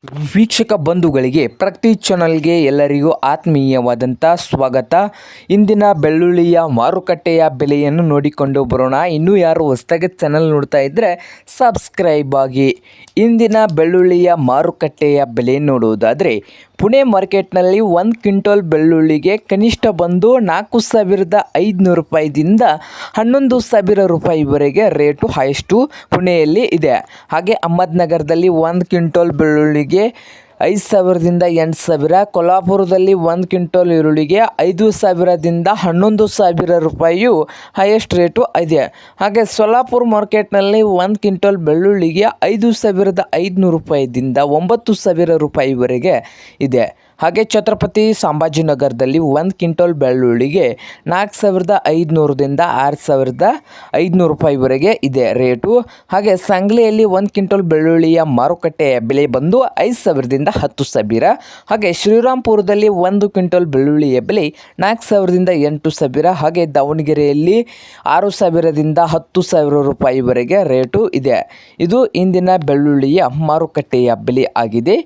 ವೀಕ್ಷಕ ಬಂಧುಗಳಿಗೆ ಪ್ರಗತಿ ಚಾನಲ್ಗೆ ಎಲ್ಲರಿಗೂ ಆತ್ಮೀಯವಾದಂಥ ಸ್ವಾಗತ. ಇಂದಿನ ಬೆಳ್ಳುಳ್ಳಿಯ ಮಾರುಕಟ್ಟೆಯ ಬೆಲೆಯನ್ನು ನೋಡಿಕೊಂಡು ಬರೋಣ. ಇನ್ನೂ ಯಾರು ಹೊಸದಾಗಿ ಚಾನಲ್ ನೋಡ್ತಾ ಇದ್ದರೆ ಸಬ್ಸ್ಕ್ರೈಬ್ ಆಗಿ. ಇಂದಿನ ಬೆಳ್ಳುಳ್ಳಿಯ ಮಾರುಕಟ್ಟೆಯ ಬೆಲೆ ನೋಡುವುದಾದರೆ ಪುಣೆ ಮಾರ್ಕೆಟ್ನಲ್ಲಿ 1 ಕ್ವಿಂಟಲ್ ಬೆಳ್ಳುಳ್ಳಿಗೆ ಕನಿಷ್ಠ ಬಂದು 4,500 ರೂಪಾಯಿದಿಂದ 11,000 ರೂಪಾಯಿವರೆಗೆ ರೇಟು ಹೈಯೆಸ್ಟು ಪುಣೆಯಲ್ಲಿ ಇದೆ. ಹಾಗೆ ಅಹಮದ್ನಗರದಲ್ಲಿ 1 ಕ್ವಿಂಟಲ್ ಬೆಳ್ಳುಳ್ಳಿಗೆ 5,000ದಿಂದ 8,000, ಕೊಲ್ಹಾಪುರದಲ್ಲಿ 1 ಕ್ವಿಂಟಲ್ ಈರುಳ್ಳಿಗೆ 5,000ದಿಂದ 11,000 ರೂಪಾಯಿಯು ಹೈಯೆಸ್ಟ್ ರೇಟು ಇದೆ. ಹಾಗೆ ಸೊಲ್ಲಾಪುರ ಮಾರ್ಕೆಟ್ನಲ್ಲಿ 1 ಕ್ವಿಂಟಲ್ ಬೆಳ್ಳುಳ್ಳಿಗೆ 5,500 ರೂಪಾಯಿದಿಂದ 9,000 ರೂಪಾಯಿವರೆಗೆ ಇದೆ. ಹಾಗೆ ಛತ್ರಪತಿ ಸಂಭಾಜಿನಗರದಲ್ಲಿ 1 ಕ್ವಿಂಟಲ್ ಬೆಳ್ಳುಳ್ಳಿಗೆ 4,500ದಿಂದ 6,500 ರೂಪಾಯಿವರೆಗೆ ಇದೆ ರೇಟು. ಹಾಗೆ ಸಂಗ್ಲೆಯಲ್ಲಿ 1 ಕ್ವಿಂಟಲ್ ಬೆಳ್ಳುಳ್ಳಿಯ ಮಾರುಕಟ್ಟೆಯ ಬೆಲೆ ಬಂದು 5,000ದಿಂದ 10,000. ಹಾಗೆ ಶ್ರೀರಾಮ್ಪುರದಲ್ಲಿ 1 ಕ್ವಿಂಟಲ್ ಬೆಳ್ಳುಳ್ಳಿಯ ಬೆಲೆ 4,000ದಿಂದ 8,000. ಹಾಗೆ ದಾವಣಗೆರೆಯಲ್ಲಿ 6,000ದಿಂದ 10,000 ರೂಪಾಯಿವರೆಗೆ ರೇಟು ಇದೆ. ಇದು ಇಂದಿನ ಬೆಳ್ಳುಳ್ಳಿಯ ಮಾರುಕಟ್ಟೆಯ ಬೆಲೆ ಆಗಿದೆ.